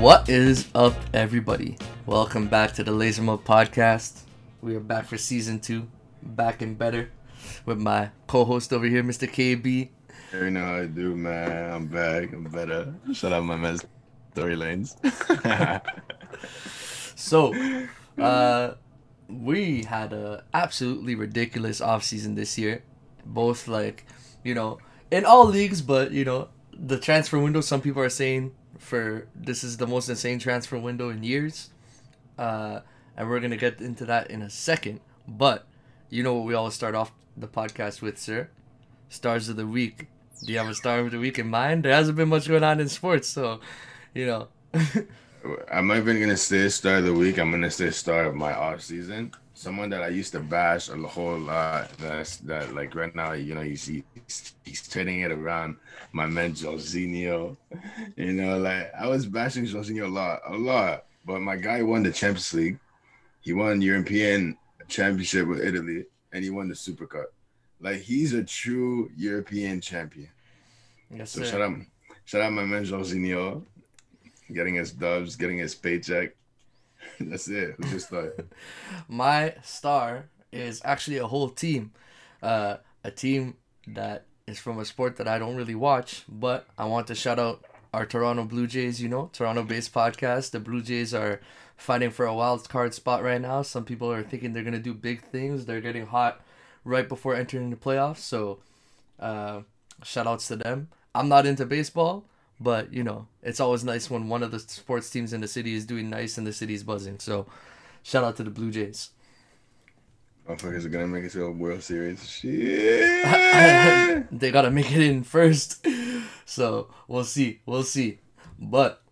What is up, everybody? Welcome back to the Laser Mode Podcast. We are back for season 2, back and better, with my co-host over here, Mr. KB. You know how I do, man. I'm back. I'm better. Shout out my man's Story Lanes. So, we had a absolutely ridiculous offseason this year. Both, in all leagues, but, the transfer window, some people are saying this is the most insane transfer window in years. And we're going to get into that in a second. But, you know what we always start off the podcast with, sir? Stars of the week. Do you have a star of the week in mind? There hasn't been much going on in sports, so, I'm not even going to say star of the week. I'm going to say star of my off season. Someone that I used to bash a whole lot. That like right now, you see he's turning it around. My man Jorginho. I was bashing Jorginho a lot. But my guy won the Champions League. He won European Championship with Italy, and he won the Super Cup. Like, he's a true European champion. Yes, so sir. shout out my man Jorginho, getting his dubs, getting his paycheck. That's it. Who's your star? My star is actually a whole team. A team that is from a sport that I don't really watch, but I want to shout out our Toronto Blue Jays, Toronto-based podcast. The Blue Jays are fighting for a wild card spot right now. Some people are thinking they're going to do big things. They're getting hot right before entering the playoffs, so shout outs to them. I'm not into baseball, but it's always nice when one of the sports teams in the city is doing nice and the city's buzzing. So shout out to the Blue Jays. Motherfuckers are gonna make it to a World Series. Shit. They gotta make it in first, so we'll see. But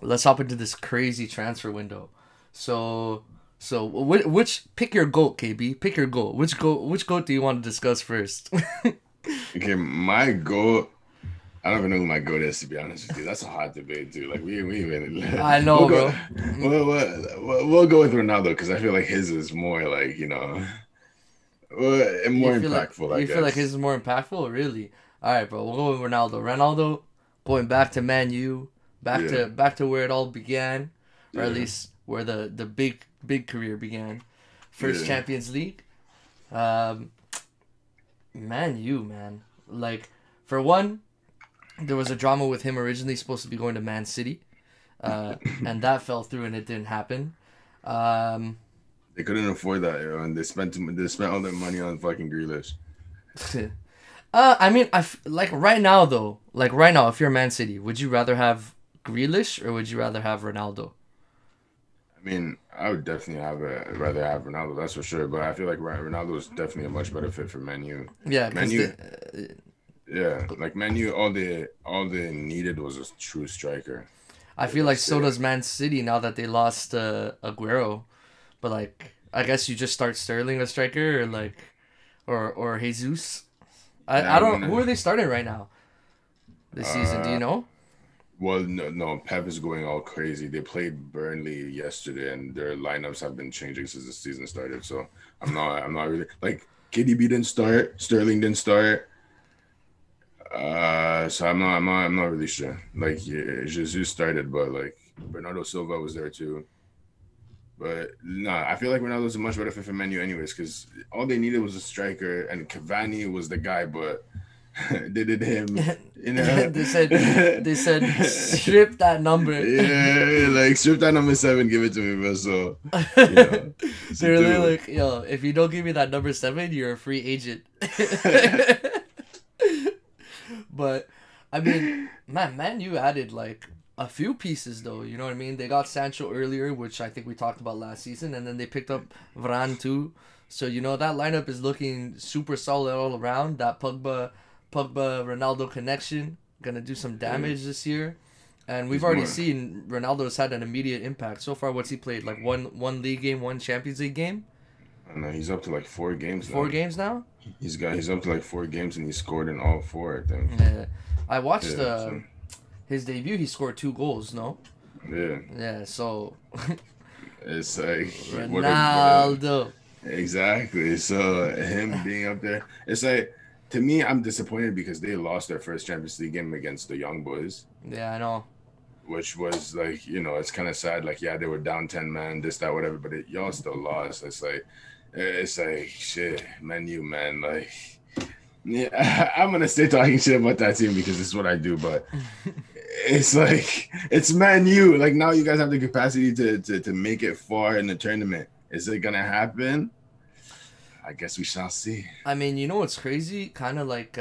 let's hop into this crazy transfer window. So which pick your GOAT, KB? Pick your GOAT. Which GOAT do you want to discuss first? Okay, my GOAT. I don't even know who my GOAT is, to be honest with you. That's a hot debate, dude. Like we really. I know, bro. We'll go with Ronaldo because I feel like his is more like more impactful. I guess. You feel like his is more impactful, really? All right, bro. We'll go with Ronaldo. Ronaldo going back to Man U, back to where it all began, or at least where the big career began. First Champions League. Man U, man. Like, for one, there was a drama with him originally supposed to be going to Man City. And that fell through and it didn't happen. They couldn't afford that, and they spent all their money on fucking Grealish. I mean, right now, if you're Man City, would you rather have Grealish or would you rather have Ronaldo? I mean, I would definitely rather have Ronaldo, that's for sure. But I feel like Ronaldo is definitely a much better fit for Man U. Yeah, Man U. Like Man U, all they needed was a true striker. I feel like so does Man City now that they lost Aguero, but I guess you just start Sterling a striker or Jesus. I don't. Who are they starting right now this season? Do you know? Well, no. Pep is going all crazy. They played Burnley yesterday, and their lineups have been changing since the season started. So I'm not really like KDB didn't start, Sterling didn't start. So I'm not really sure. Like, Jesus started, but like Bernardo Silva was there too. But I feel like Ronaldo's a much better fit for Man U anyways, because all they needed was a striker, and Cavani was the guy, but they did him. they said strip that number. Yeah, like strip that number 7, give it to me, bro. So they're really like, yo, if you don't give me that number 7, you're a free agent. But I mean, Man U added like a few pieces though. You know what I mean? They got Sancho earlier, which I think we talked about last season, and then they picked up Varane too. So that lineup is looking super solid all around. That Pogba Ronaldo connection gonna do some damage this year, and we've already seen Ronaldo's had an immediate impact so far. What's he played? Like one league game, one Champions League game. I don't know. He's up to like 4 games now. 4 games now. He's up to like 4 games and he scored in all 4, I think. Yeah, I watched his debut. He scored 2 goals. No. Yeah. Yeah. So. It's like Ronaldo. Exactly. So him being up there, it's like, to me, I'm disappointed because they lost their first Champions League game against the Young Boys. Yeah, I know. which was like, it's kind of sad. Like, yeah, they were down 10 man, this, that, whatever, but y'all still lost. It's like shit, menu, man. Like, yeah, I'm gonna stay talking shit about that team because this is what I do. But it's like it's Man U. Like, now you guys have the capacity to make it far in the tournament. Is it gonna happen? I guess we shall see. I mean, you know what's crazy? Kind of like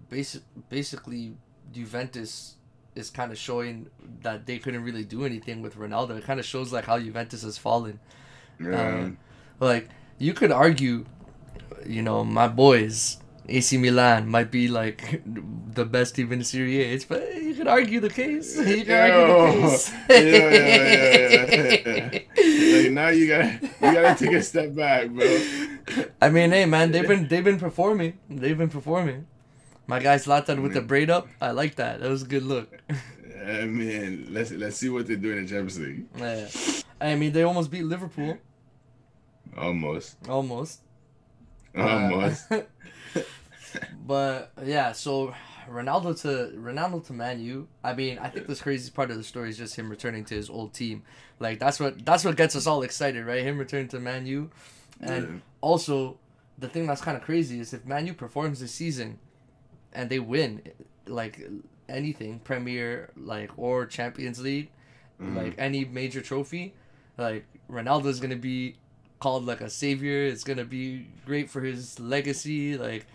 basically Juventus is kind of showing that they couldn't really do anything with Ronaldo. It kind of shows like how Juventus has fallen. Yeah. Like, you could argue, my boys, AC Milan, might be like the best team in the Serie A. But you could argue the case. You can argue the case. Yeah. Like, now you gotta take a step back, bro. I mean, hey man, they've been performing. My guy Zlatan with the braid up, I like that. That was a good look. I mean, let's see what they do in the Champions League. Yeah. I mean, they almost beat Liverpool. Almost. But yeah, so Ronaldo to Man U. I mean, I think this craziest part of the story is just him returning to his old team. Like, that's what gets us all excited, right? Him returning to Man U. And also, the thing that's kind of crazy is if Man U performs this season and they win, like, anything, Premier, like, or Champions League, like, any major trophy, like, Ronaldo's going to be called, like, a savior. It's going to be great for his legacy, like,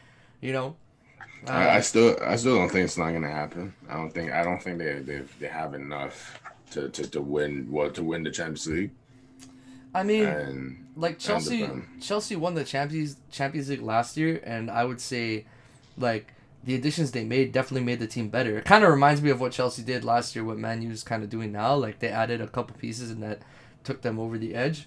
I still don't think it's not gonna happen. I don't think they have enough to win the Champions League. I mean, like, Chelsea won the Champions League last year, and I would say, like, the additions they made definitely made the team better. It kind of reminds me of what Chelsea did last year, what Man U's kind of doing now. Like, they added a couple pieces and that took them over the edge.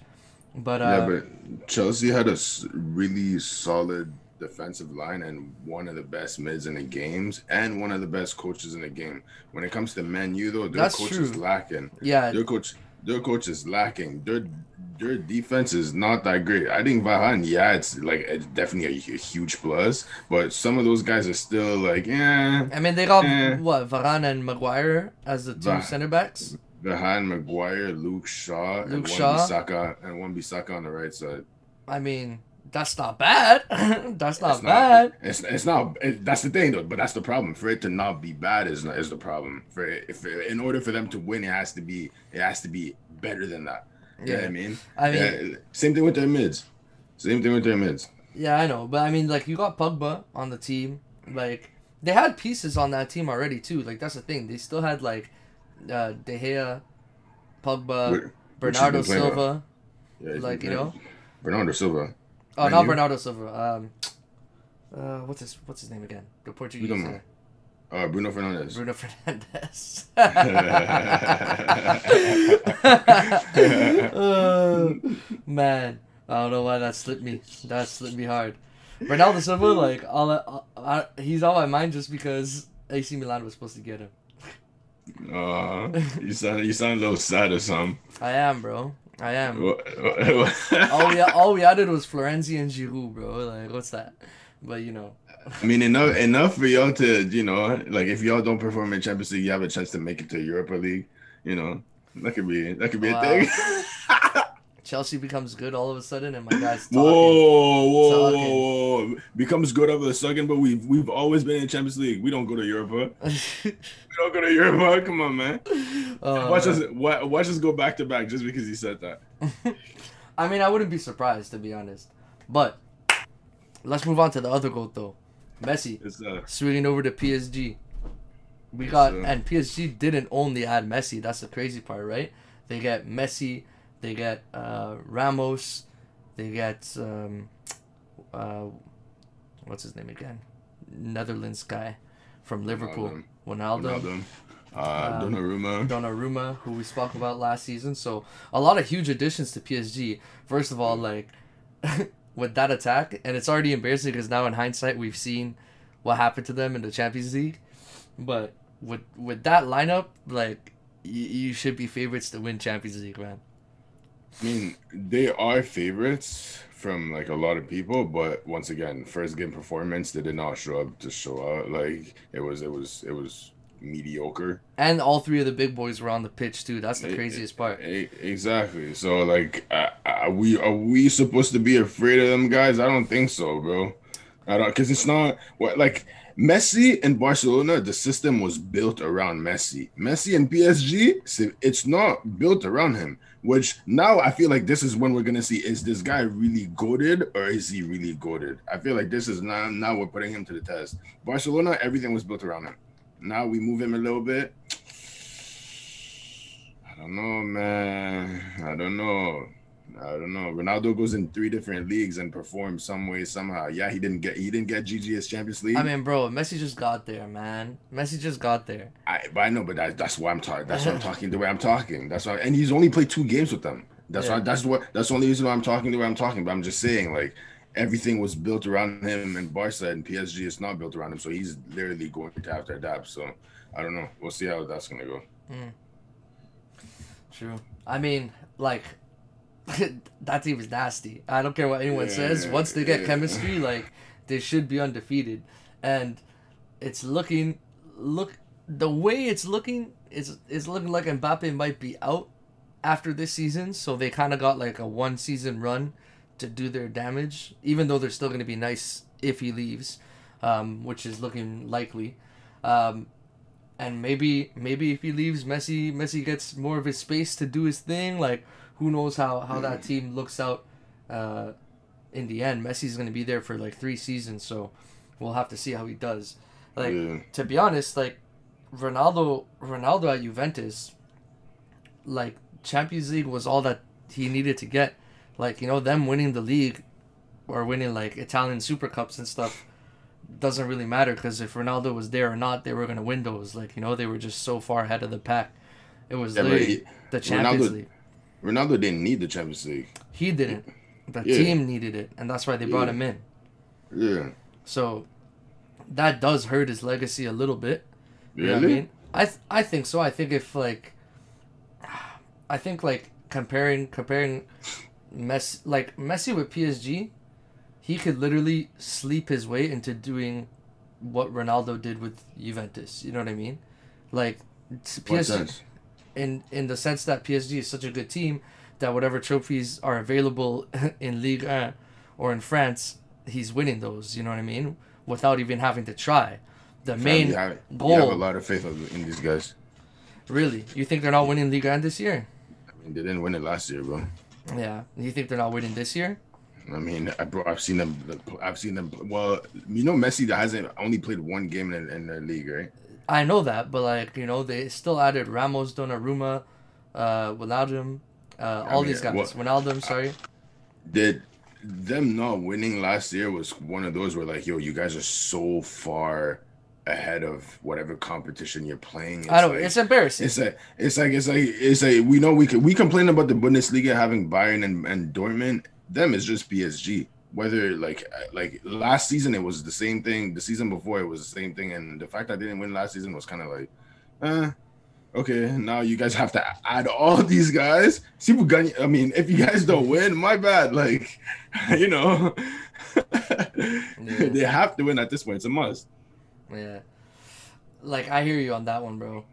But Chelsea had a really solid defensive line and one of the best mids in the games and one of the best coaches in the game. When it comes to Man U, though, their coach is lacking. Yeah, their coach is lacking. Their defense is not that great. I think Varane, it's definitely a huge plus, but some of those guys are still like, yeah. I mean, they got Varane and Maguire as the two center backs. Varane, Maguire, Luke Shaw, and one Bissaka on the right side. I mean, that's not bad. That's not bad. It's not. That's the thing, though. But that's the problem. For it to not be bad is the problem. In order for them to win, it has to be better than that. You know what I mean? Same thing with their mids. Yeah, I know. But I mean, like, you got Pogba on the team. Like, they had pieces on that team already too. Like, that's the thing. They still had like De Gea, Pogba, Bernardo Silva. Yeah, like, Bernardo Silva. Oh, not Bernardo Silva. What's his name again? The Portuguese guy. Bruno Fernandes. Man, I don't know why that slipped me. That slipped me hard. Bernardo Silva, like, he's on my mind just because AC Milan was supposed to get him. You sound a little sad or something. I am, bro. I am. all we added was Florenzi and Giroud, bro. Like, what's that? But I mean, enough for y'all to, like, if y'all don't perform in Champions League, you have a chance to make it to Europa League. That could be a thing. Chelsea becomes good all of a sudden, and my guy's talking. Whoa! Becomes good all of a sudden, but we've always been in Champions League. We don't go to Europa. Come on, man. Watch us go back to back just because he said that. I mean, I wouldn't be surprised, to be honest. But let's move on to the other goal, though. Messi swinging over to PSG. And PSG didn't only add Messi. That's the crazy part, right? They get Messi. They get Ramos. They get what's his name again? Netherlands guy from Liverpool. Ronaldo. Donnarumma, who we spoke about last season. So a lot of huge additions to PSG. First of all, like, with that attack, and it's already embarrassing because now in hindsight we've seen what happened to them in the Champions League. But with that lineup, like, you should be favorites to win Champions League, man. I mean, they are favorites from, like, a lot of people, but once again, first game performance, they did not show up to show out. Like, it was mediocre. And all three of the big boys were on the pitch too. That's the craziest part. Exactly. So like, are we supposed to be afraid of them guys? I don't think so, bro. I don't, because it's not what like Messi in Barcelona. The system was built around Messi. Messi in PSG, it's not built around him. Which now I feel like this is when we're gonna see, is this guy really goated or is he really goated? I feel like this is now we're putting him to the test. Barcelona, everything was built around him. Now we move him a little bit. I don't know, man. I don't know. Ronaldo goes in 3 different leagues and performs some way, somehow. Yeah, he didn't get GG's Champions League. I mean, bro, Messi just got there, man. Messi just got there. I know, but that's why I'm talking. That's why I'm talking the way I'm talking. That's why, and he's only played 2 games with them. That's why. That's the only reason why I'm talking the way I'm talking. But I'm just saying, like, everything was built around him, and Barca and PSG is not built around him. So he's literally going to have to adapt. So I don't know. We'll see how that's gonna go. True. I mean, like. That team is nasty. I don't care what anyone says. Once they get chemistry, like, they should be undefeated. And it's the way it's looking is looking like Mbappe might be out after this season. So they kind of got like a 1-season run to do their damage, even though they're still going to be nice if he leaves, which is looking likely. And maybe if he leaves, Messi gets more of his space to do his thing. Like, who knows how that team looks out in the end. Messi's going to be there for like 3 seasons, so we'll have to see how he does. Like, to be honest, like, Ronaldo at Juventus, like, Champions League was all that he needed to get. Like, you know, them winning the league or winning, like, Italian Super Cups and stuff doesn't really matter, because if Ronaldo was there or not, they were going to win those. Like, you know, they were just so far ahead of the pack. It was literally the Champions League. Ronaldo didn't need the Champions League. He didn't. The team needed it, and that's why they brought him in. Yeah. So that does hurt his legacy a little bit. Really? You know what I mean? I think so. I think if like comparing Messi with PSG, he could literally sleep his way into doing what Ronaldo did with Juventus. You know what I mean? Like, PSG, in the sense that PSG is such a good team that whatever trophies are available in Ligue 1 or in France, he's winning those. You know what I mean? Without even having to try. The main goal. You have a lot of faith in these guys. Really? You think they're not winning Ligue 1 this year? I mean, they didn't win it last year, bro. Yeah. You think they're not winning this year? I mean, I've seen them. Well, you know, Messi hasn't only played 1 game in the league, right? I know that, but like, you know, they still added Ramos, Donnarumma, Wijnaldum, these guys. Wijnaldum, sorry. Did them not winning last year was one of those where like, yo, you guys are so far ahead of whatever competition you're playing. I don't. Like, it's embarrassing. It's like we know we complain about the Bundesliga having Bayern and Dortmund. Them is just PSG. Whether like last season it was the same thing, the season before it was the same thing, and the fact that they didn't win last season was kind of like, okay, now you guys have to add all these guys. I mean, if you guys don't win, my bad. Like, you know, they have to win at this point. It's a must. Yeah, like I hear you on that one, bro.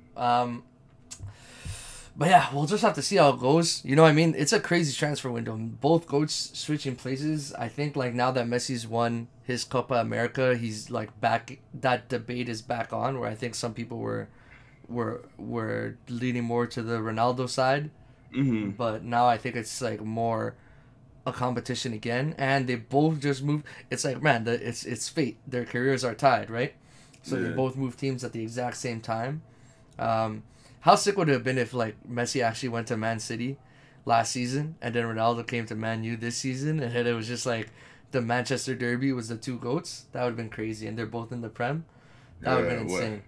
But yeah, we'll just have to see how it goes. You know what I mean? It's a crazy transfer window. Both goats switching places. I think like now that Messi's won his Copa America, he's like back. That debate is back on. Where I think some people were leaning more to the Ronaldo side, but now I think it's like more a competition again. And they both just moved. It's like, man, it's fate. Their careers are tied, right? So they both moved teams at the exact same time. How sick would it have been if like Messi actually went to Man City last season and then Ronaldo came to Man U this season, and then it was just like the Manchester Derby was the 2 goats? That would have been crazy, and they're both in the Prem. That would have been insane.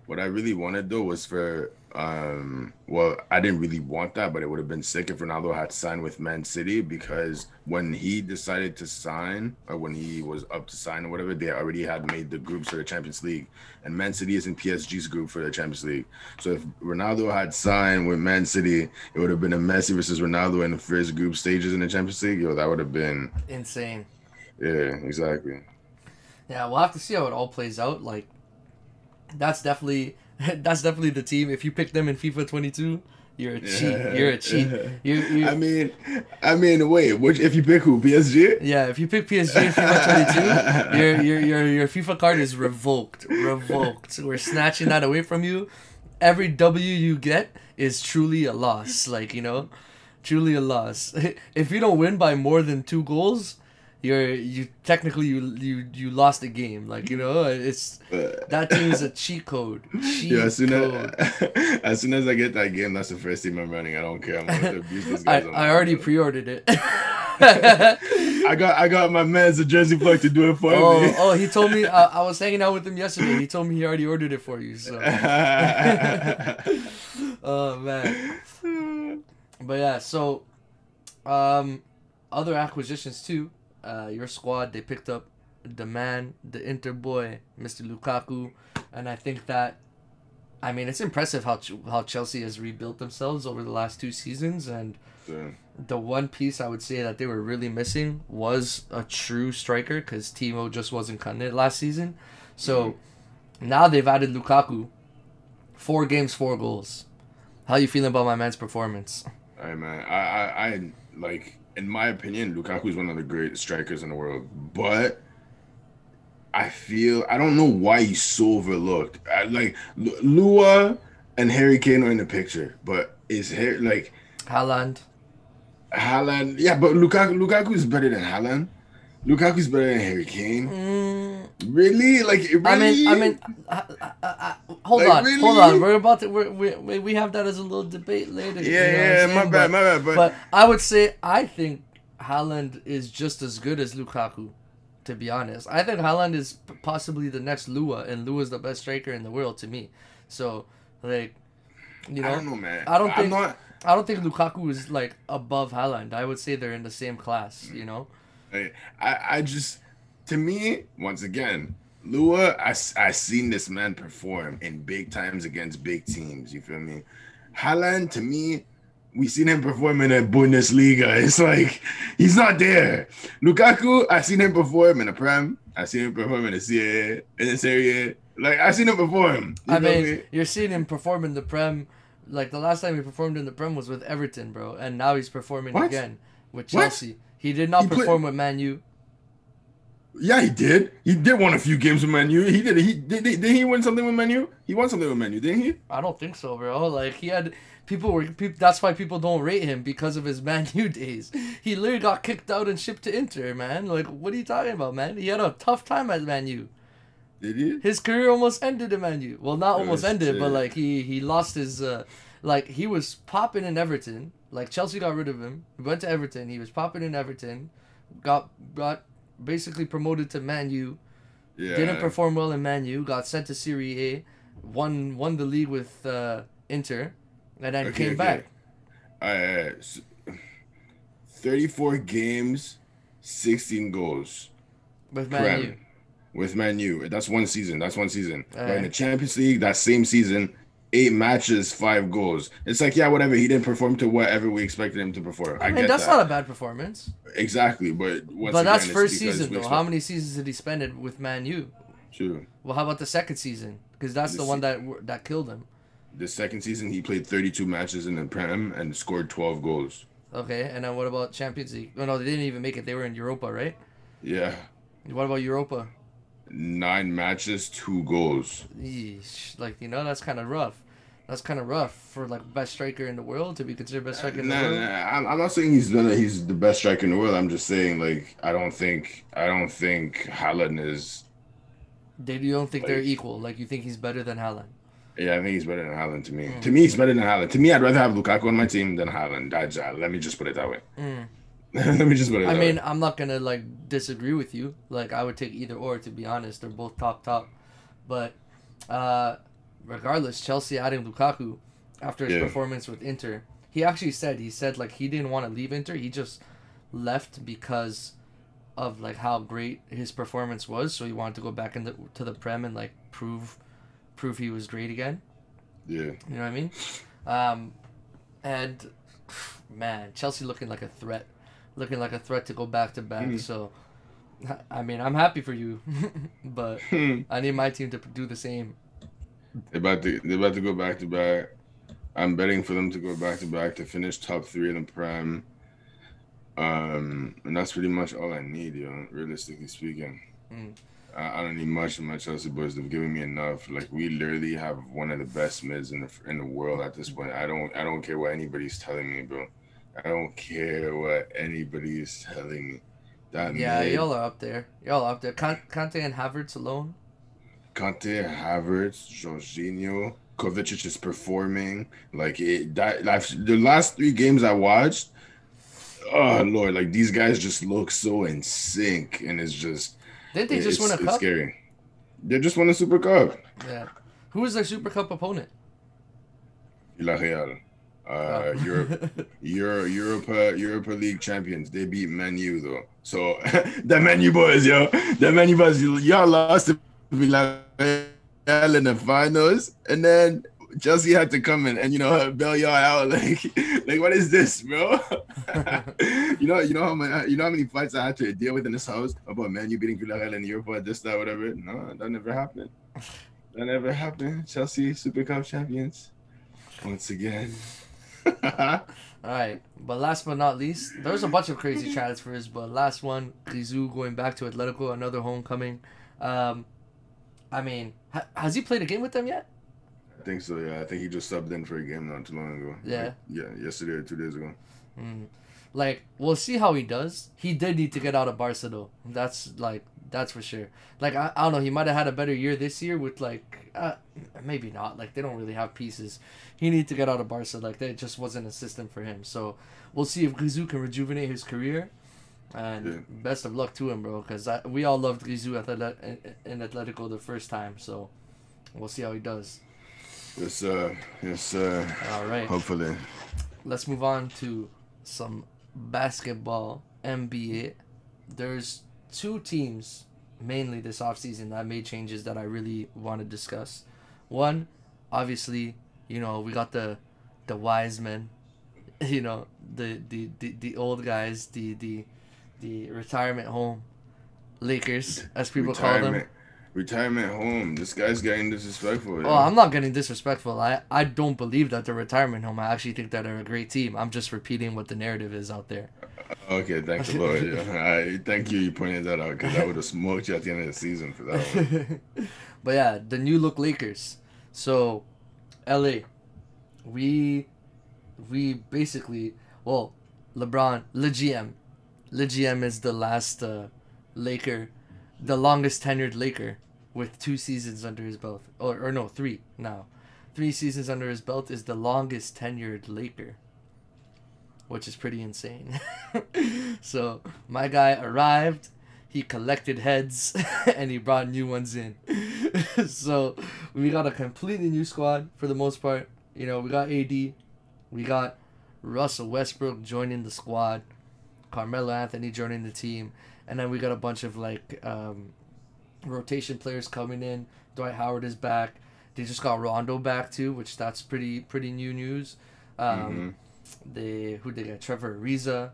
What I really wanted though was for well, I didn't really want that, but it would have been sick if Ronaldo had signed with Man City, because when he decided to sign, or when he was up to sign or whatever, they already had made the groups for the Champions League, and Man City is in PSG's group for the Champions League. So if Ronaldo had signed with Man City, it would have been a Messi versus Ronaldo in the first group stages in the Champions League. Yo, that would have been insane. Yeah, exactly. Yeah, we'll have to see how it all plays out. Like, that's definitely That's definitely the team. If you pick them in FIFA 22, you're a cheat. You're a cheat. You Wait. Which if you pick who? PSG? Yeah, if you pick PSG in FIFA 22, your FIFA card is revoked. Revoked. We're snatching that away from you. Every W you get is truly a loss. Like, you know, truly a loss. If you don't win by more than 2 goals, you lost the game. Like, you know, it's that team is a cheat code. As soon as I get that game, that's the first team I'm running. I don't care. I'm going to abuse those guys. I already pre-ordered it. I got my man's a jersey plug to do it for me. Oh, he told me I was hanging out with him yesterday. He told me he already ordered it for you. So. Oh man. But yeah, so other acquisitions too. Your squad, they picked up the Inter boy, Mr. Lukaku, and I think that, I mean, it's impressive how Chelsea has rebuilt themselves over the last 2 seasons, and the one piece I would say that they were really missing was a true striker, because Timo just wasn't cutting it last season. So now they've added Lukaku. 4 games, 4 goals. How you feeling about my man's performance? Hey man, I like, in my opinion, Lukaku is one of the great strikers in the world, but I don't know why he's so overlooked. Like Lua and Harry Kane are in the picture, but is like Haaland, yeah, but Lukaku is better than Haaland. Lukaku is better than Harry Kane. Really? Like, really? I mean, hold on. We're about to we have that as a little debate later. Yeah, my bad. But I would say I think Haaland is just as good as Lukaku. To be honest, I think Haaland is possibly the next Lua, and Lua is the best striker in the world to me. So, like, you know, I don't know, man. I don't think Lukaku is like above Haaland. I would say they're in the same class. You know. I just, to me, once again, Lua, I seen this man perform in big times against big teams. You feel me? Haaland, to me, we seen him perform in the Bundesliga. It's like, he's not there. Lukaku, I seen him perform in the Prem. I seen him perform in the CAA, in the Serie A. Like, I seen him perform. You're seeing him perform in the Prem. Like, the last time he performed in the Prem was with Everton, bro. And now he's performing again with Chelsea. He did not perform with Man U. Yeah, he did. He did win a few games with Man U. He did. Did he win something with Man U? He won something with Man U, didn't he? I don't think so, bro. Like, he had people. That's why people don't rate him, because of his Man U days. He literally got kicked out and shipped to Inter, man. Like, what are you talking about, man? He had a tough time at Man U. Did he? His career almost ended in Man U. Well, not almost ended, but like he lost his. Like, he was popping in Everton. Like, Chelsea got rid of him. He went to Everton. He was popping in Everton. Got basically promoted to Man U. Yeah. Didn't perform well in Man U. Got sent to Serie A. Won the league with Inter. And then came back. 34 games, 16 goals. With Man U. With Man U. That's one season. But in the Champions League, that same season, 8 matches, 5 goals. It's like, yeah, whatever. He didn't perform to whatever we expected him to perform. I get that's that. not a bad performance. Exactly, but that's first season though. How many seasons did he spend with Man U? True. Well, how about the second season? Because that's the one that killed him. The second season, he played 32 matches in the Prem and scored 12 goals. Okay, and then what about Champions League? Oh no, they didn't even make it. They were in Europa, right? Yeah. What about Europa? 9 matches, 2 goals. Yeesh. Like, you know, that's kind of rough. That's kind of rough for, like, best striker in the world to be considered best striker in the world. I'm not saying he's the best striker in the world. I'm just saying, like, I don't think Haaland is. You don't think they're equal? Like, you think he's better than Haaland? Yeah, I think he's better than Haaland to me. To me, he's better than Haaland. To me, I'd rather have Lukaku on my team than Haaland. Let me just put it that way. Let me just put it that way. I mean, I'm not going to, like, disagree with you. Like, I would take either or, to be honest. They're both top. But, regardless, Chelsea adding Lukaku after his performance with Inter. He actually said, like, he didn't want to leave Inter. He just left because of, like, how great his performance was. So he wanted to go back to the Prem and, like, prove he was great again. Yeah. You know what I mean? And, man, Chelsea looking like a threat. Looking like a threat to go back-to-back. So, I mean, I'm happy for you. But I need my team to do the same. They're about to go back to back. I'm betting for them to go back to back to finish top three in the Prem. And that's pretty much all I need, realistically speaking. Mm. I don't need much from my Chelsea boys. They've given me enough. Like, we literally have one of the best mids in the world at this point. I don't care what anybody's telling me, bro. I don't care what anybody's telling me. That Yeah, mid, y'all are up there. Y'all are up there. Kante and Havertz alone. Conte, Havertz, Jorginho, Kovacic is performing. Like, the last three games I watched, oh Lord, like, these guys just look so in sync, and Didn't they just win a it's cup? scary. They just won a Super Cup. Yeah. Who was their Super Cup opponent? Villarreal. Oh. Europa League champions. They beat Man U though. So the Man U boys, y'all lost to Villarreal in the finals, and then Chelsea had to come in and bail y'all out. Like what is this, bro? How many fights I had to deal with in this house about Man U beating Villarreal in Europa, this, that, whatever. No, that never happened. That never happened. Chelsea Super Cup champions once again. All right, but last but not least, there was a bunch of crazy transfers, but last one, Griezeman going back to Athletico, another homecoming. I mean, has he played a game with them yet? I think so, yeah. I think he just subbed in for a game not too long ago. Yeah. Yesterday or 2 days ago. Like, we'll see how he does. He did need to get out of Barca, though. That's for sure. Like, I don't know, he might have had a better year this year with, maybe not. Like, they don't really have pieces. He needed to get out of Barca. Like, that just wasn't a system for him. So, we'll see if Griezeman can rejuvenate his career. And best of luck to him, bro, because we all loved Griezeman in Atletico the first time. So, we'll see how he does. Yes, sir. All right. Hopefully. Let's move on to some basketball, NBA. There's 2 teams mainly this offseason that made changes that I really want to discuss. One, obviously, we got the wise men, the old guys, the retirement home Lakers, as people call them. Retirement home. This guy's getting disrespectful. Oh, I'm not getting disrespectful. I don't believe that they're retirement home. I actually think that they're a great team. I'm just repeating what the narrative is out there. Okay, thanks a lot. Yeah. Thank you. You pointed that out because I would have smoked you at the end of the season for that one. But yeah, the new look Lakers. So, LA, we basically, well, LeBron, Le GM is the last Laker, the longest tenured Laker with 2 seasons under his belt. Or no, 3 now. 3 seasons under his belt is the longest tenured Laker, which is pretty insane. So, my guy arrived, he collected heads, and he brought new ones in. So, we got a completely new squad for the most part. We got AD, we got Russell Westbrook joining the squad, Carmelo Anthony joining the team, and then we got a bunch of rotation players coming in. Dwight Howard is back. They just got Rondo back too, which that's pretty new news. They got Trevor Ariza,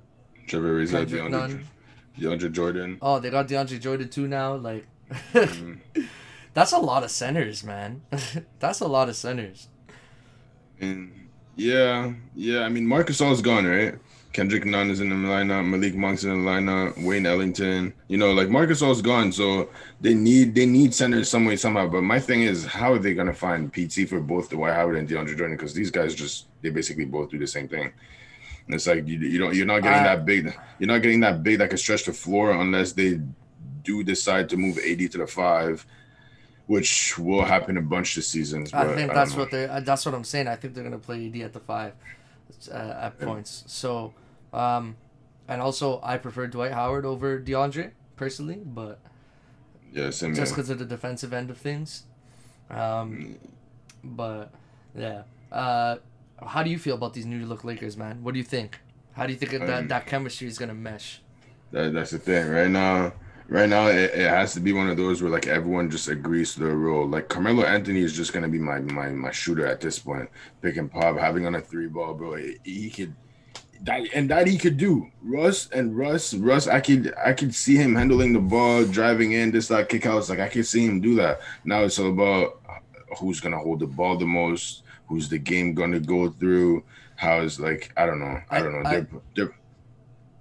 DeAndre Jordan. Oh, they got DeAndre Jordan too now. That's a lot of centers, man. That's a lot of centers. And yeah. I mean, Marcus All's gone, right? Kendrick Nunn is in the lineup. Malik Monk's in the lineup. Wayne Ellington. Marcus All's gone, so they need centers some way somehow. But my thing is, how are they gonna find PT for both Dwight Howard and DeAndre Jordan? Because these guys they basically both do the same thing. And it's like you're not getting that big. You're not getting that big that can stretch the floor unless they do decide to move AD to the 5, which will happen a bunch of seasons. I think that's what I'm saying. I think they're gonna play AD at the 5 at points. So. And also, I prefer Dwight Howard over DeAndre, personally, but same just because of the defensive end of things. But, yeah. How do you feel about these new look Lakers, man? What do you think? How do you think that chemistry is going to mesh? That's the thing. Right now, it has to be one of those where, everyone just agrees to their role. Carmelo Anthony is just going to be my shooter at this point. Pick and pop, having on a 3-ball, bro. He could... That he could do. Russ, I could see him handling the ball, driving in, this, that, kick outs. I could see him do that. Now it's all about who's gonna hold the ball the most, who's the game gonna go through, how is like I don't know.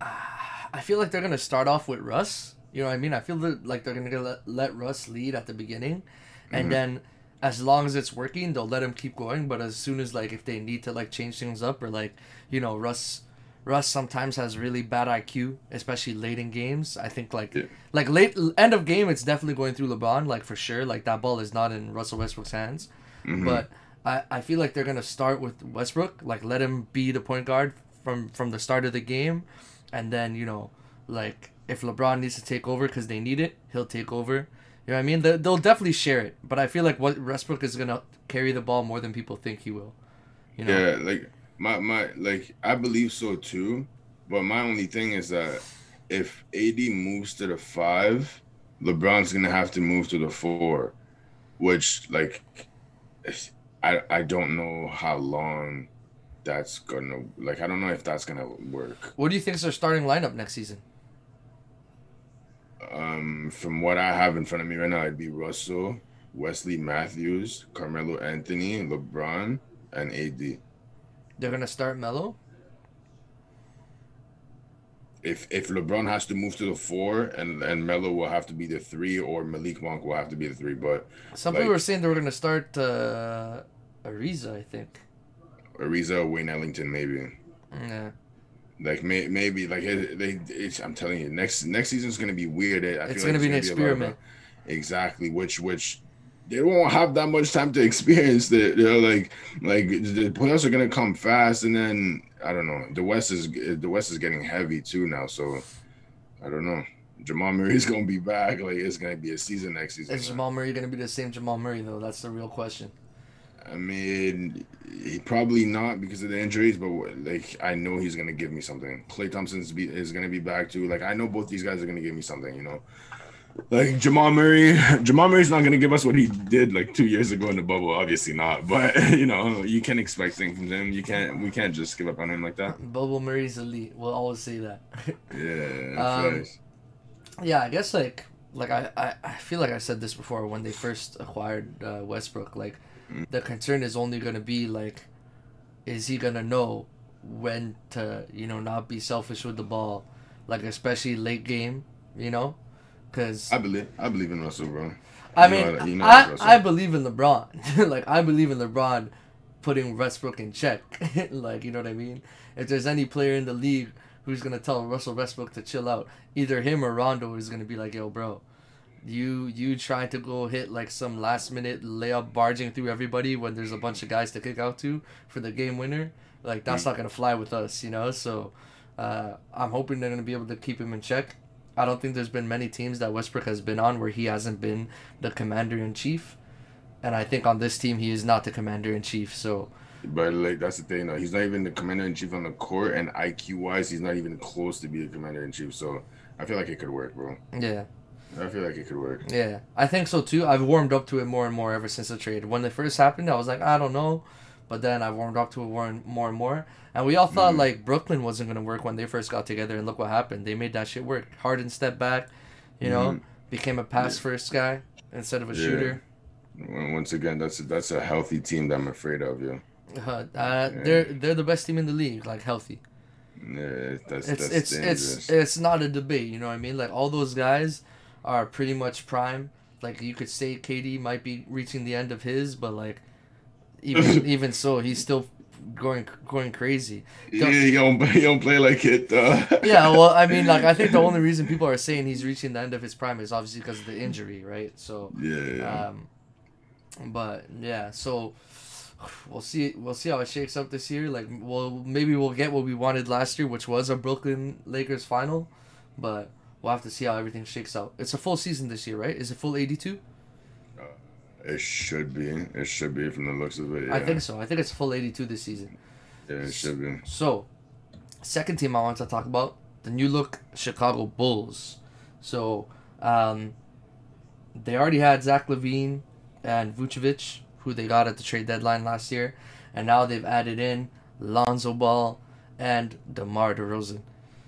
I feel like they're gonna start off with Russ. You know what I mean? I feel like they're gonna let Russ lead at the beginning, and then as long as it's working, they'll let him keep going. But as soon as like if they need to like change things up or like Russ sometimes has really bad IQ, especially late in games. I think like late end of game, it's definitely going through LeBron, like for sure. Like that ball is not in Russell Westbrook's hands, but I feel like they're gonna start with Westbrook, like let him be the point guard from the start of the game, and then like if LeBron needs to take over because they need it, he'll take over. You know what I mean? They'll definitely share it, but I feel like Westbrook is gonna carry the ball more than people think he will. Yeah, like my like I believe so too, but my only thing is that if AD moves to the 5, LeBron's gonna have to move to the 4, which like I don't know how long that's gonna like. I don't know if that's gonna work. What do you think is their starting lineup next season? From what I have in front of me right now, it'd be Russell, Wesley Matthews, Carmelo Anthony, LeBron, and AD. They're gonna start Melo. If LeBron has to move to the 4 and Melo will have to be the 3, or Malik Monk will have to be the 3, but some people were saying they were gonna start Ariza, I think. Ariza or Wayne Ellington, maybe. Yeah. Like maybe like I'm telling you, next season's gonna be weird. It's gonna be an experiment. Exactly, which they won't have that much time to experience. Like the playoffs are gonna come fast, and then I don't know. The West is getting heavy too now, so I don't know. Jamal Murray's gonna be back. Like it's gonna be a season next season. Is Jamal Murray gonna be the same Jamal Murray though? That's the real question. I mean, he probably not because of the injuries, but like I know he's gonna give me something. Klay Thompson is gonna be back too. Like I know both these guys are gonna give me something. Like Jamal Murray's not gonna give us what he did like 2 years ago in the bubble. Obviously not, but you can expect things from him. We can't just give up on him like that. Bubble Murray's elite. We'll always say that. Yeah. Yeah, I guess like I feel like I said this before when they first acquired Westbrook. Like the concern is only gonna be like, is he gonna know when to not be selfish with the ball, like especially late game, Because I believe in Russell, bro. I believe in LeBron. Like I believe in LeBron putting Westbrook in check. Like you know what I mean? If there's any player in the league who's gonna tell Russell Westbrook to chill out, either him or Rondo is gonna be like, yo, bro, you trying to go hit like some last minute layup barging through everybody when there's a bunch of guys to kick out to for the game winner. Like that's not gonna fly with us, So I'm hoping they're gonna be able to keep him in check. I don't think there's been many teams that Westbrook has been on where he hasn't been the commander-in-chief. And I think on this team, he is not the commander-in-chief, so... But, like, that's the thing, though. He's not even the commander-in-chief on the court, and IQ-wise, he's not even close to be the commander-in-chief, so I feel like it could work, bro. Yeah. I feel like it could work. Yeah. I think so, too. I've warmed up to it more and more ever since the trade. When it first happened, I was like, I don't know. But then I warmed up to it more and more. And we all thought, like, Brooklyn wasn't going to work when they first got together. And look what happened. They made that shit work. Harden stepped back, became a pass-first guy instead of a shooter. Once again, that's a healthy team that I'm afraid of, They're the best team in the league, like, healthy. Yeah, that's dangerous. It's not a debate, you know what I mean? Like, all those guys are pretty much prime. Like, you could say KD might be reaching the end of his, but, like, even so, he's still going crazy. He don't play like it. Yeah, well, I mean, like I think the only reason people are saying he's reaching the end of his prime is obviously because of the injury, right? So but yeah, so we'll see how it shakes up this year. Like, maybe we'll get what we wanted last year, which was a Brooklyn Lakers final, but we'll have to see how everything shakes out. It's a full season this year, right? Is it full 82? It should be. It should be from the looks of it. Yeah. I think so. I think it's full 82 this season. Yeah, it should be. So, second team I want to talk about, the new look Chicago Bulls. So, they already had Zach LaVine and Vucevic, who they got at the trade deadline last year, and now they've added in Lonzo Ball and DeMar DeRozan.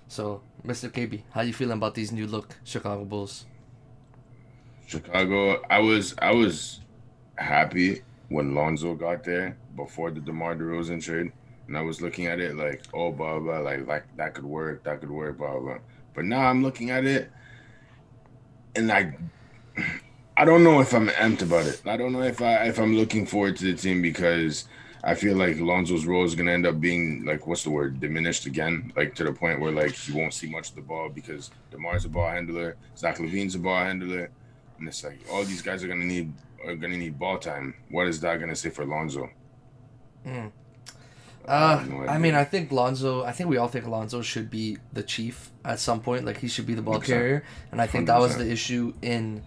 So, Mr. KB, how you feeling about these new look Chicago Bulls? Chicago, I was happy when Lonzo got there before the DeMar DeRozan trade, and I was looking at it like, oh, blah blah, like that could work, blah blah. But now I'm looking at it, and I don't know if I'm amped about it. I don't know if I'm looking forward to the team because I feel like Lonzo's role is gonna end up being like, what's the word, diminished again, like to the point where like he won't see much of the ball because DeMar's a ball handler, Zach LaVine's a ball handler, and it's like all these guys are gonna need ball time. What is that gonna say for Lonzo? I mean, I think we all think Lonzo should be the chief at some point. Like, he should be the ball carrier. And I think 100%. That was the issue in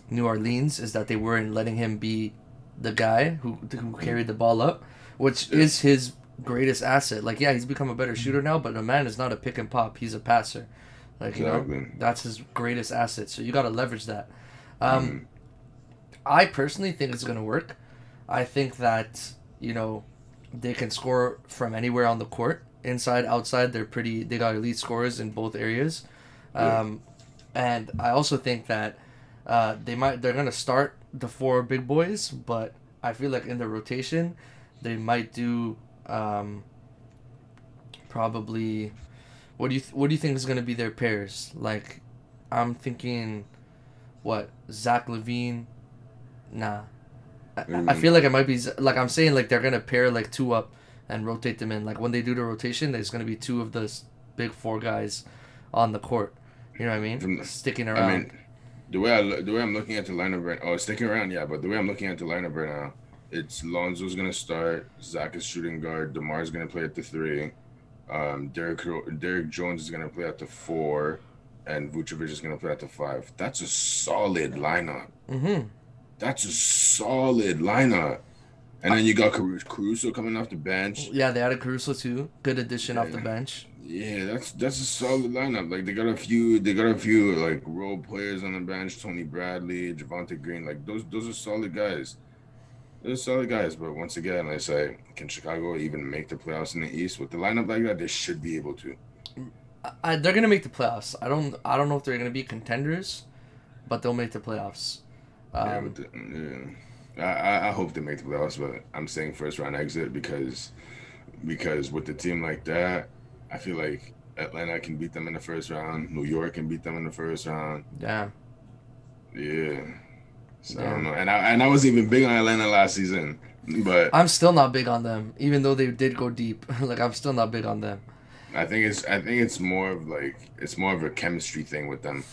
New Orleans, is that they weren't letting him be the guy who carried the ball up, which is his greatest asset. Like, yeah, he's become a better shooter now, but the man is not a pick and pop. He's a passer. Like, you know, that's his greatest asset. So you got to leverage that. I personally think it's going to work. I think that, you know, they can score from anywhere on the court, inside, outside. They got elite scorers in both areas. And I also think that they're gonna start the 4 big boys, but I feel like in the rotation they might do probably what do you think is gonna be their pairs? Like, I'm thinking Zach LaVine. Nah. I feel like it might be, like, I'm saying, like, they're going to pair, like, 2 up and rotate them in. Like, when they do the rotation, there's going to be 2 of the big 4 guys on the court. You know what I mean? Sticking around. I mean, the way I'm looking at the lineup sticking around, yeah, but the way I'm looking at the lineup right now, it's Lonzo's going to start, Zach is shooting guard, DeMar's going to play at the 3, Derrick Jones is going to play at the 4, and Vucevic is going to play at the 5. That's a solid lineup. Mm-hmm. That's a solid lineup. And then you got Caruso coming off the bench. Yeah, they added Caruso too. Good addition off the bench. Yeah, that's a solid lineup. Like, they got a few like role players on the bench. Tony Bradley, Javonte Green. Like, those are solid guys. They're solid guys. But once again, I say, can Chicago even make the playoffs in the East with the lineup like that? They should be able to. They're gonna make the playoffs. I don't know if they're gonna be contenders, but they'll make the playoffs. I hope they make the playoffs, but I'm saying first round exit because with the team like that, I feel like Atlanta can beat them in the first round. New York can beat them in the first round. Yeah. Yeah. So I don't know. And I was even big on Atlanta last season, but I'm still not big on them, even though they did go deep. Like, I'm still not big on them. I think it's more of a chemistry thing with them.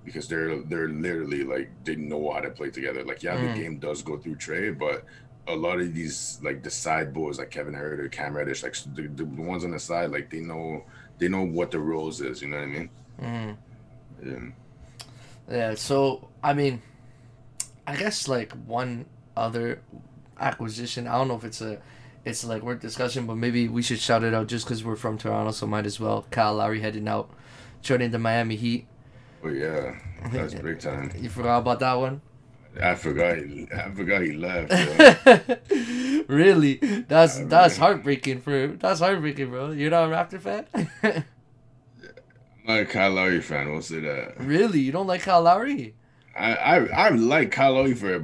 Because they're literally, like, they know how to play together. Like, yeah, the game does go through Trey, but a lot of these, like, the side boys, like Kevin Huerter, Cam Reddish, like the ones on the side, like, they know what the roles is. You know what I mean? Yeah. So I mean, I guess, like, one other acquisition. I don't know if it's like worth discussion, but maybe we should shout it out just because we're from Toronto, so might as well. Kyle Lowry heading out, joining the Miami Heat. Oh yeah, that's big time. You forgot about that one? I forgot he left. Really? That's heartbreaking bro. You're not a Raptor fan? I'm not a Kyle Lowry fan. We'll say that. Really? You don't like Kyle Lowry? I like Kyle Lowry for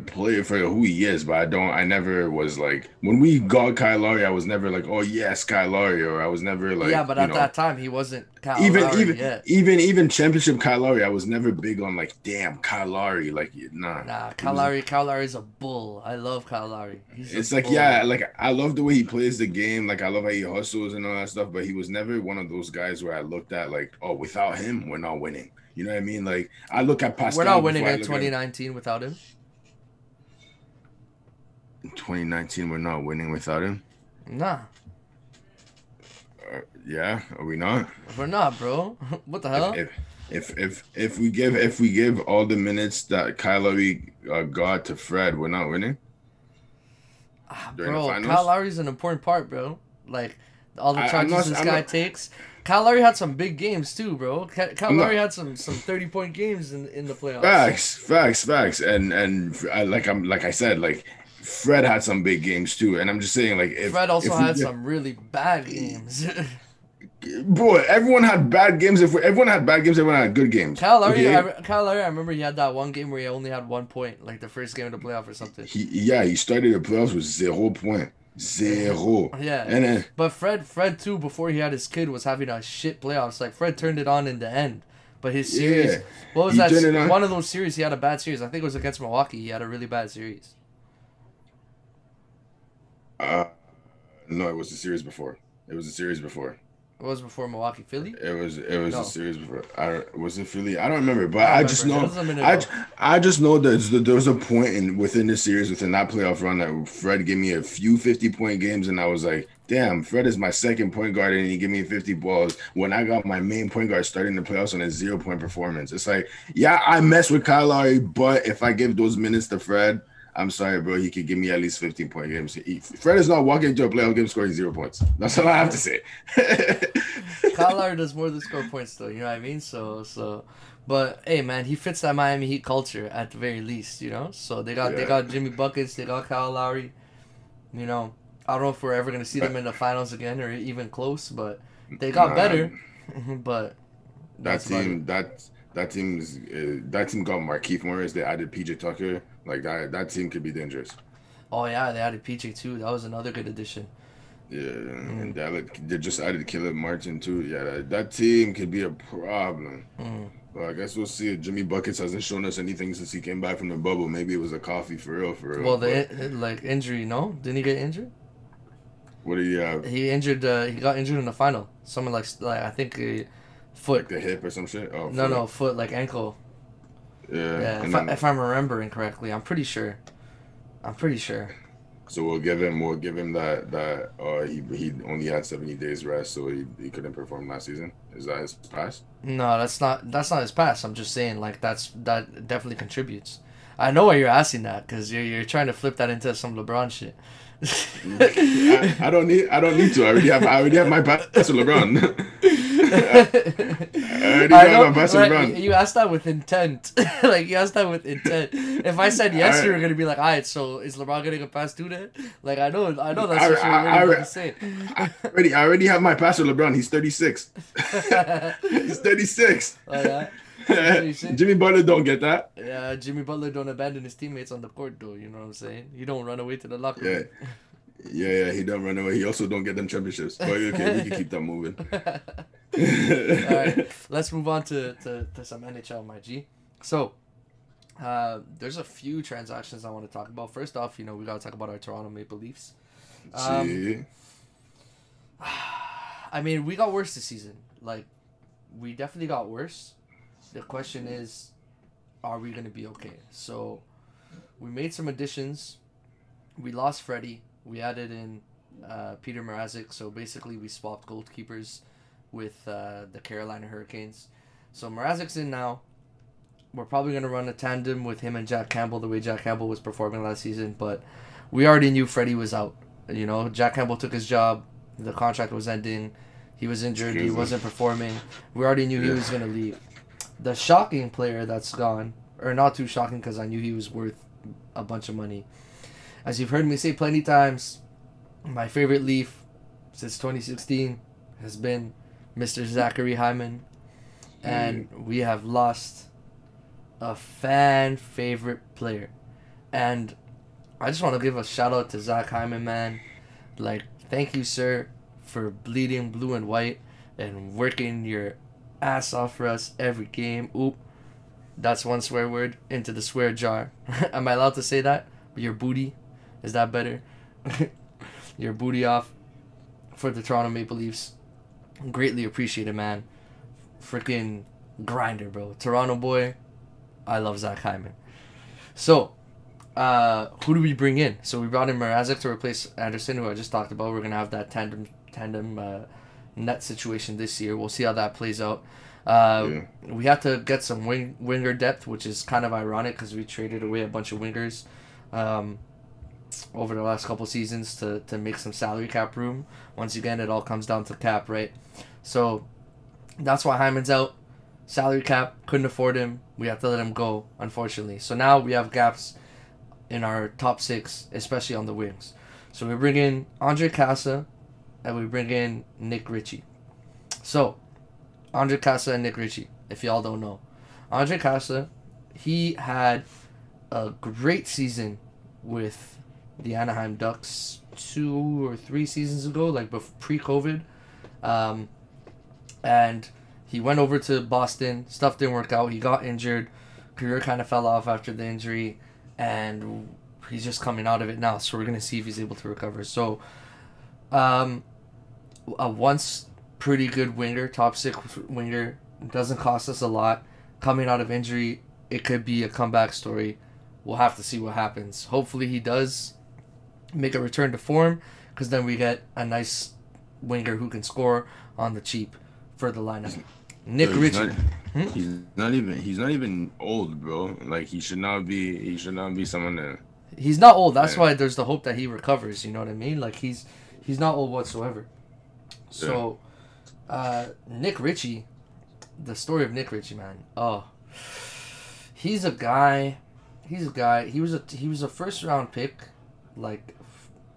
who he is, but I never was like, when we got Kyle Lowry, I was never like, oh yes, Kyle Lowry, or I was never like, yeah, but at that time he wasn't Kyle Lowry yet. Even championship Kyle Lowry, I was never big on, like, damn, Kyle Lowry, like, nah. Kyle Lowry's a bull. I love Kyle Lowry. It's like, yeah, like, I love the way he plays the game, like, I love how he hustles and all that stuff, but he was never one of those guys where I looked at like, oh, without him, we're not winning. You know what I mean? Like, I look at Pascal. We're not winning in 2019 without him. In 2019, we're not winning without him? Nah. Yeah, are we not? We're not, bro. What the hell? If we give all the minutes that Kyle Lowry got to Fred, we're not winning? Bro, Kyle Lowry's an important part, bro. Like, all the charges this guy takes. Kyle Lowry had some big games too, bro. Kyle Lowry had some 30-point games in the playoffs. Facts. And like I said, like, Fred had some big games too. And I'm just saying, like, Fred also had some really bad games. Bro, everyone had bad games. If everyone had bad games, everyone had good games. Kyle Lowry, Okay? I remember he had that one game where he only had 1 point, like the first game of the playoff or something. He started the playoffs with 0 point. Zero. Yeah, And then but Fred too, before he had his kid, was having a shit playoffs. Like Fred turned it on in the end, but his series, yeah, what was he that? turned it on. One of those series, he had a bad series. I think it was against Milwaukee. He had a really bad series. No, it was the series before. It was the series before. It was before Milwaukee, Philly. It was No, a series before. Was it Philly? I don't remember, but I I don't just remember. It know was a minute I, ago. I just know that there was a point within the series within that playoff run that Fred gave me a few 50-point games, and I was like, damn, Fred is my second point guard, and he gave me 50 balls when I got my main point guard starting the playoffs on a 0 point performance. It's like, yeah, I mess with Kyle Lowry, but if I give those minutes to Fred, I'm sorry, bro. He could give me at least 15-point games. Fred is not walking into a playoff game scoring 0 points. That's all I have to say. Kyle Lowry does more than score points, though. You know what I mean? But hey, man, he fits that Miami Heat culture at the very least. You know, so they got Jimmy buckets, they got Kyle Lowry. You know, I don't know if we're ever gonna see them in the finals again or even close, but they got better. But that team got Markieff Morris. They added PJ Tucker. Like that team could be dangerous. Oh yeah, they added PJ too. That was another good addition. Yeah, and they just added Caleb Martin too. Yeah, that team could be a problem. Well, I guess we'll see. Jimmy Buckets hasn't shown us anything since he came back from the bubble. Maybe it was a coffee for real. Well, the injury, no? Didn't he get injured? What did he have? He got injured in the final. Someone like I think foot. Like the hip or some shit. Oh, no, foot, like ankle. Yeah. If I'm remembering correctly, I'm pretty sure. So we'll give him that he only had 70 days rest, so he couldn't perform last season. Is that his pass? No, that's not his pass. I'm just saying like that definitely contributes. I know why you're asking that because you're trying to flip that into some LeBron shit. I don't need to. I already have my pass to LeBron. You asked that with intent. Like you asked that with intent. If I said yes, you were gonna be like, alright, so is LeBron getting a pass to that? Like I know that's what you're really going to say. I already have my pass to LeBron. He's 36. He's 36. Oh, yeah? Jimmy Butler don't get that. Yeah, Jimmy Butler don't abandon his teammates on the court though. You know what I'm saying? He don't run away to the locker room. Yeah, he don't run away. He also don't get them championships. But okay, we can keep that moving. All right, let's move on to some NHL, my G. So, there's a few transactions I want to talk about. First off, we got to talk about our Toronto Maple Leafs. I mean, we got worse this season. Like, we definitely got worse. The question is, are we going to be okay? So, we made some additions. We lost Freddie. We added in Peter Mrazek. So, basically, we swapped goalkeepers with the Carolina Hurricanes. So, Mrazek's in now. We're probably going to run a tandem with him and Jack Campbell the way Jack Campbell was performing last season. But we already knew Freddie was out. Jack Campbell took his job. The contract was ending. He was injured. He wasn't performing. We already knew he was going to leave. The shocking player that's gone, or not too shocking because I knew he was worth a bunch of money. As you've heard me say plenty times, my favorite Leaf since 2016 has been Mr. Zachary Hyman. And we have lost a fan favorite player. And I just want to give a shout out to Zach Hyman, man. Like, thank you, sir, for bleeding blue and white and working your ass off for us every game. Oop, that's one swear word into the swear jar. Am I allowed to say that? Your booty, is that better? Your booty off for the Toronto Maple Leafs. Greatly appreciated, man. Freaking grinder, bro. Toronto boy. I love Zach Hyman. So, who do we bring in? So we brought in Mrazek to replace Anderson, who I just talked about. We're gonna have that tandem net situation this year. We'll see how that plays out. We have to get some winger depth, which is kind of ironic because we traded away a bunch of wingers over the last couple seasons to make some salary cap room. Once again, it all comes down to cap, right? So that's why Hyman's out. Salary cap, couldn't afford him. We have to let him go, unfortunately. So now we have gaps in our top six, especially on the wings. So we bring in Andre Casa and we bring in Nick Ritchie. So, Andre Casa and Nick Ritchie, if y'all don't know. Andre Casa, he had a great season with the Anaheim Ducks 2 or 3 seasons ago, like pre-COVID. And he went over to Boston. Stuff didn't work out. He got injured. Career kind of fell off after the injury. And he's just coming out of it now. So we're going to see if he's able to recover. So, a once pretty good winger, top 6 winger, doesn't cost us a lot. Coming out of injury, it could be a comeback story. We'll have to see what happens. Hopefully he does make a return to form, because then we get a nice winger who can score on the cheap for the lineup. Nick Ritchie. He's not even old, bro. Like he should not be someone that. He's not old. That's why there's the hope that he recovers. You know what I mean? Like he's not old whatsoever. So, Nick Ritchie, the story of Nick Ritchie, man. Oh, he's a guy. He was a first round pick, like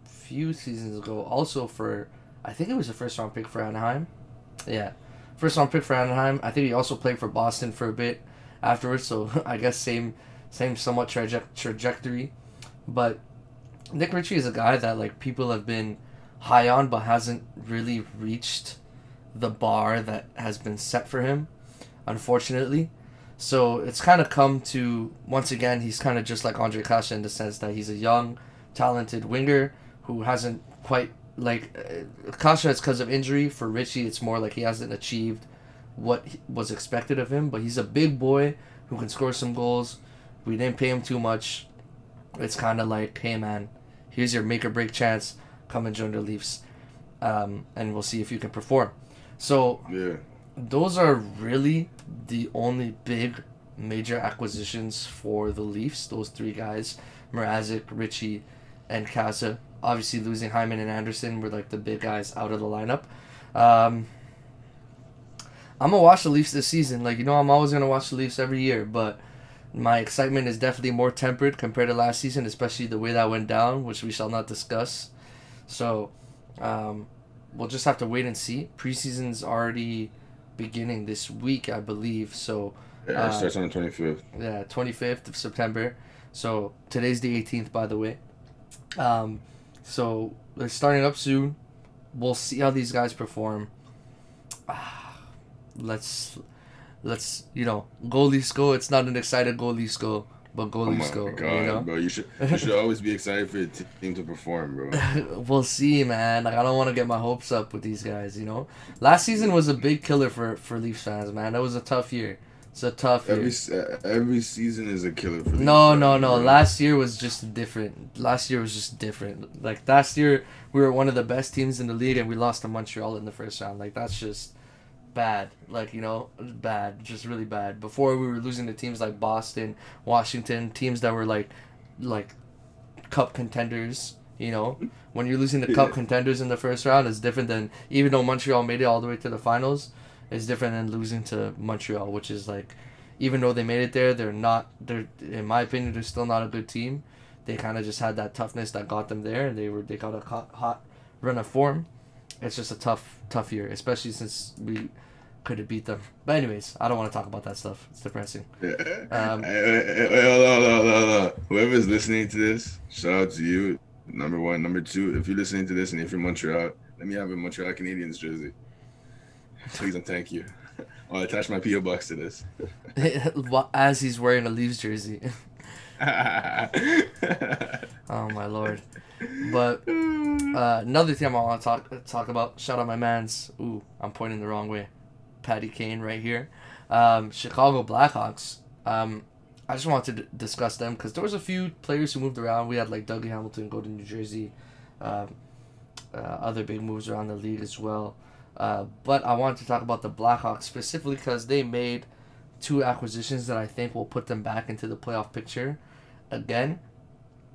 few seasons ago. Also for, I think it was a first round pick for Anaheim. Yeah, first round pick for Anaheim. I think he also played for Boston for a bit afterwards. So I guess same somewhat trajectory. But Nick Ritchie is a guy that like people have been high on, but hasn't really reached the bar that has been set for him, unfortunately. So it's kind of come to, once again, he's kind of just like Andre Kasha in the sense that he's a young, talented winger who hasn't quite, like, Kasha is because of injury. For Ritchie, it's more like he hasn't achieved what was expected of him, but he's a big boy who can score some goals. We didn't pay him too much. It's kind of like, hey man, here's your make or break chance. Come and join the Leafs, and we'll see if you can perform. So yeah, those are really the only big major acquisitions for the Leafs. Those 3 guys, Mrazek, Ritchie, and Casa. Obviously losing Hyman and Anderson were like the big guys out of the lineup. I'm gonna watch the Leafs this season. Like, you know, I'm always gonna watch the Leafs every year, but my excitement is definitely more tempered compared to last season, especially the way that went down, which we shall not discuss. So, we'll just have to wait and see. Preseason's already beginning this week, I believe. So, it starts on the 25th. Yeah, 25th of September. So today's the 18th, by the way. So they're starting up soon. We'll see how these guys perform. Let's go Leafs go. It's not an excited go Leafs go, but go Leafs go. God, you know? bro, you should always be excited for your team to perform, bro. We'll see, man. Like, I don't want to get my hopes up with these guys. You know, last season was a big killer for Leafs fans, man. That was a tough year. It's a tough year. Every season is a killer for Leafs. No. Bro. Last year was just different. Like, last year we were one of the best teams in the league, and we lost to Montreal in the first round. Like, that's just bad. Like, you know, bad. Just really bad. Before, we were losing to teams like Boston, Washington, teams that were like cup contenders. You know, when you're losing the cup contenders in the first round, it's different than, even though Montreal made it all the way to the finals, it's different than losing to Montreal, which is like, even though they made it there, they're in my opinion, they're still not a good team. They kind of just had that toughness that got them there, and they got a hot run of form. It's just a tough year, especially since we could have beat them. But anyways, I don't want to talk about that stuff. It's depressing. Hey, hold on. Whoever's listening to this, shout out to you. Number 1. Number 2, if you're listening to this and if you're Montreal, let me have a Montreal Canadiens jersey. Please and thank you. I'll attach my P.O. box to this. As he's wearing a Leafs jersey. Oh my lord. But another thing I want to talk about, shout out my mans. Ooh, I'm pointing the wrong way. Patty Kane right here. Chicago Blackhawks. I just wanted to discuss them because there was a few players who moved around. We had like Dougie Hamilton go to New Jersey. Other big moves around the league as well. But I wanted to talk about the Blackhawks specifically because they made 2 acquisitions that I think will put them back into the playoff picture again.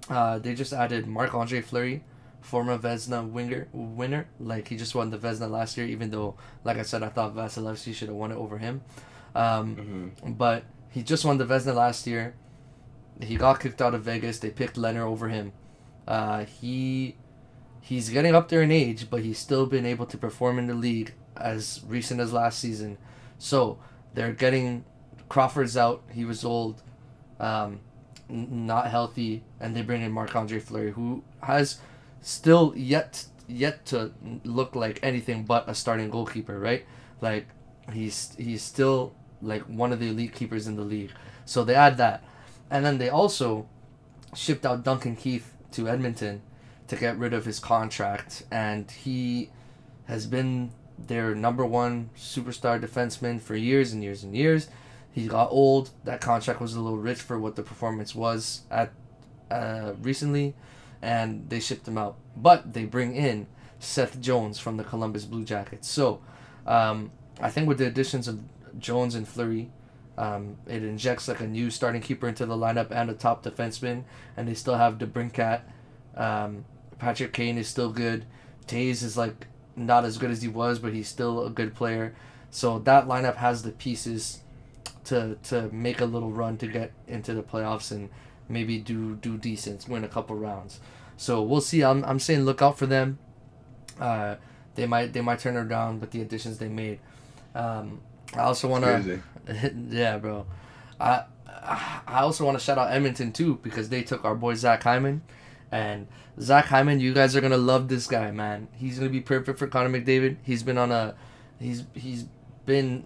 They just added Marc-Andre Fleury, former Vezina winner. Like, he just won the Vezina last year, even though, like I said, I thought Vasilevsky should have won it over him. But he just won the Vezina last year. He got kicked out of Vegas. They picked Leonard over him. He's getting up there in age, but he's still been able to perform in the league as recent as last season. So they're getting Crawford's out. He was old, not healthy, and they bring in Marc-Andre Fleury, who has still yet to look like anything but a starting goalkeeper, right? Like he's still like one of the elite keepers in the league. So they add that, and then they also shipped out Duncan Keith to Edmonton to get rid of his contract, and he has been their number one superstar defenseman for years and years and years. He got old. That contract was a little rich for what the performance was at recently, and they shipped him out. But they bring in Seth Jones from the Columbus Blue Jackets. So I think with the additions of Jones and Fleury, it injects like a new starting keeper into the lineup and a top defenseman, and they still have DeBrincat. Patrick Kane is still good. Taze is like not as good as he was, but he's still a good player. So that lineup has the pieces to make a little run to get into the playoffs and maybe do decent, win a couple rounds. So we'll see. I'm saying look out for them. They might turn it around with the additions they made. I also want to, yeah, bro. I also want to shout out Edmonton too, because they took our boy Zach Hyman, and Zach Hyman, you guys are gonna love this guy, man. He's gonna be perfect for Connor McDavid. He's been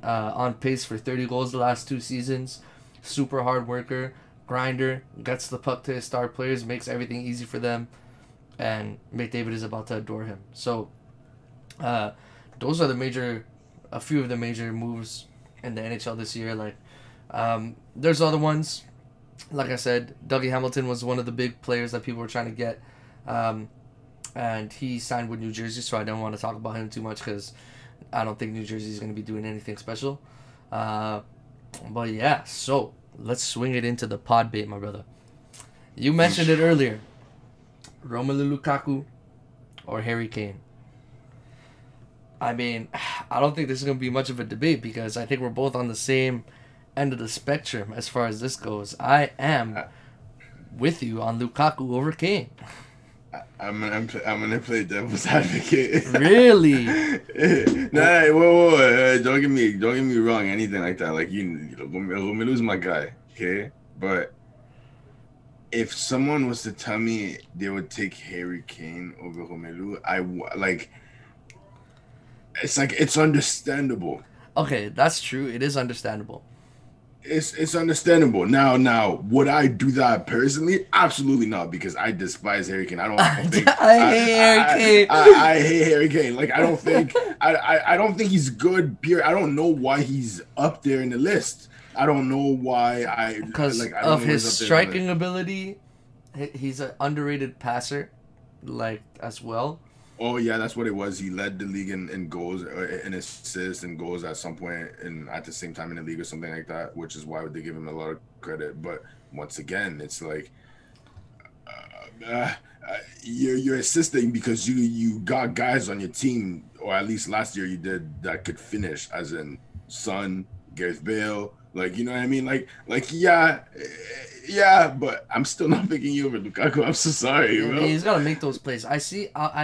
on pace for 30 goals the last 2 seasons. Super hard worker, grinder, gets the puck to his star players, makes everything easy for them, and McDavid is about to adore him. So, those are a few of the major moves in the NHL this year. Like, there's other ones. Like I said, Dougie Hamilton was one of the big players that people were trying to get, and he signed with New Jersey, so I don't want to talk about him too much because I don't think New Jersey is going to be doing anything special. But yeah, so let's swing it into the Podbate, my brother. You mentioned it earlier. Romelu Lukaku or Harry Kane. I mean, I don't think this is going to be much of a debate because I think we're both on the same end of the spectrum as far as this goes. I am with you on Lukaku over Kane. I'm gonna play devil's advocate. Really? Nah, whoa. Don't get me wrong. Anything like that, like Romelu's my guy, okay? But if someone was to tell me they would take Harry Kane over Romelu, it's understandable. Okay, that's true. It is understandable. It's understandable. Now, would I do that personally? Absolutely not, because I despise Harry Kane. I don't think I hate Harry Kane. I hate Harry Kane. Like I don't think he's good. Period. I don't know why he's up there in the list. I don't know why because of his striking ability. He's an underrated passer, like as well. Oh yeah, that's what it was. He led the league in goals, in assists and goals at some point, and at the same time in the league or something like that. Which is why they give him a lot of credit. But once again, it's like you're assisting because you got guys on your team, or at least last year you did, that could finish, as in Son, Gareth Bale. Like, you know what I mean? Like yeah, but I'm still not picking you over Lukaku. I'm so sorry, bro. He's got to make those plays. I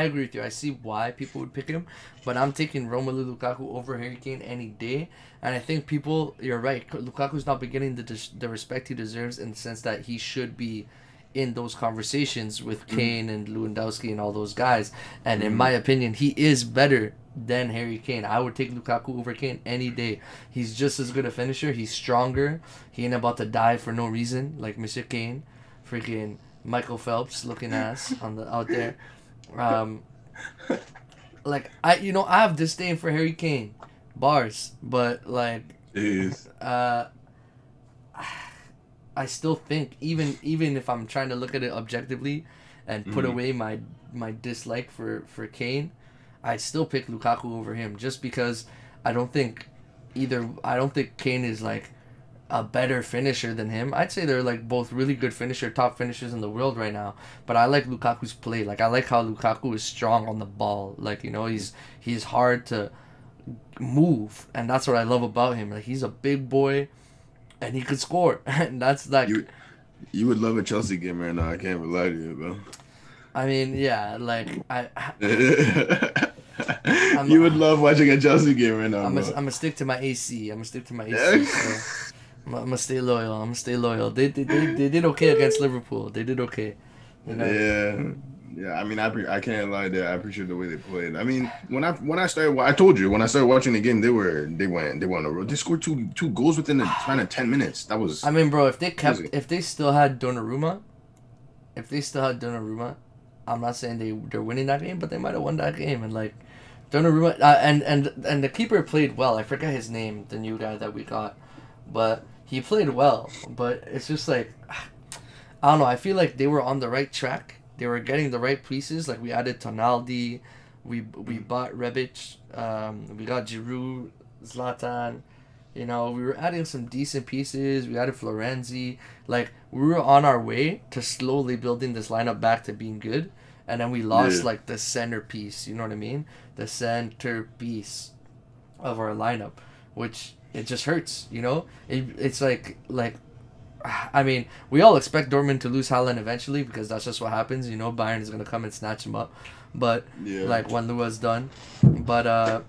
agree with you. I see why people would pick him, but I'm taking Romelu Lukaku over Harry Kane any day. And I think you're right. Lukaku's not been getting the respect he deserves, in the sense that he should be in those conversations with Kane and Lewandowski and all those guys. And in my opinion, he is better than Harry Kane. I would take Lukaku over Kane any day. He's just as good a finisher. He's stronger. He ain't about to die for no reason like Mr. Kane. Freaking Michael Phelps looking ass out there. Like I have disdain for Harry Kane. Bars. But like I still think even if I'm trying to look at it objectively and put away my dislike for Kane, I'd still pick Lukaku over him, just because I don't think Kane is like a better finisher than him. I'd say they're like both really good top finishers in the world right now. But I like Lukaku's play. Like I like how Lukaku is strong on the ball. Like, he's hard to move, and that's what I love about him. Like, he's a big boy, and he could score, and that's like. You would love a Chelsea game right now. I can't lie to you, bro. I mean, yeah, like I You would love watching a Chelsea game right now, I'm bro. gonna stick to my AC. I'm gonna stick to my AC. So I'm gonna stay loyal. I'm gonna stay loyal. They did okay against Liverpool. They did okay. You know? Yeah. I mean, I can't lie there. I appreciate the way they played. I mean, when I started, I told you when I started watching the game, they went on the road. They scored two goals within the span of 10 minutes. That was. I mean, bro, if they still had Donnarumma, I'm not saying they're winning that game, but they might have won that game. And like Donnarumma, and the keeper played well. I forget his name, the new guy that we got, but he played well. But it's just like, I don't know. I feel like they were on the right track. They were getting the right pieces. Like we added Tonaldi, we bought Rebic, we got Giroud, Zlatan. You know, we were adding some decent pieces. We added Florenzi. Like we were on our way to slowly building this lineup back to being good, and then we lost like the centerpiece. You know what I mean? The centerpiece of our lineup, which it just hurts. You know, it's like. I mean, we all expect Dortmund to lose Haaland eventually because that's just what happens. You know, Bayern is gonna come and snatch him up, but like when Lua's done, but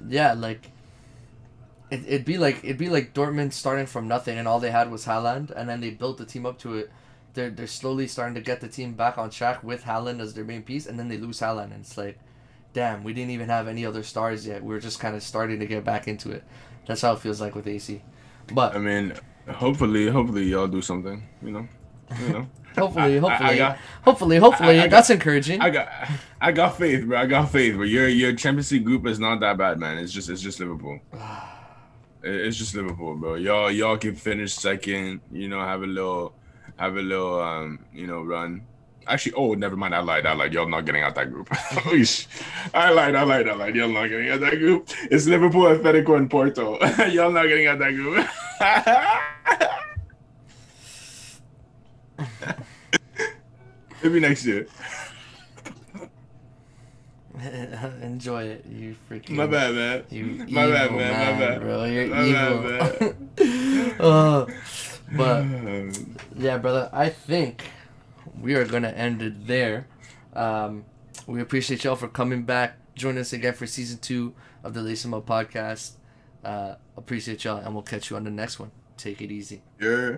yeah, like it'd be like Dortmund starting from nothing and all they had was Haaland, and then they built the team up to it. They're slowly starting to get the team back on track with Haaland as their main piece, and then they lose Haaland, and it's like, damn, we didn't even have any other stars yet. We're just kind of starting to get back into it. That's how it feels like with AC. But I mean. Hopefully, y'all do something. You know. hopefully, that's encouraging. I got faith, bro. I got faith. But your Champions League group is not that bad, man. It's just Liverpool. It's just Liverpool, bro. Y'all can finish second. You know, have a little, run. Actually, oh, never mind. I lied. Y'all not getting out that group. I lied. Y'all not getting out that group. It's Liverpool, Atheletico, and Porto. Y'all not getting out that group. Maybe next year. Enjoy it, you freaking. My bad, man. My bad, bro. You're evil. But yeah, brother. I think we are gonna end it there. We appreciate y'all for coming back. Join us again for season 2 of the Lace 'Em Up podcast. Appreciate y'all, and we'll catch you on the next one. Take it easy. Yeah.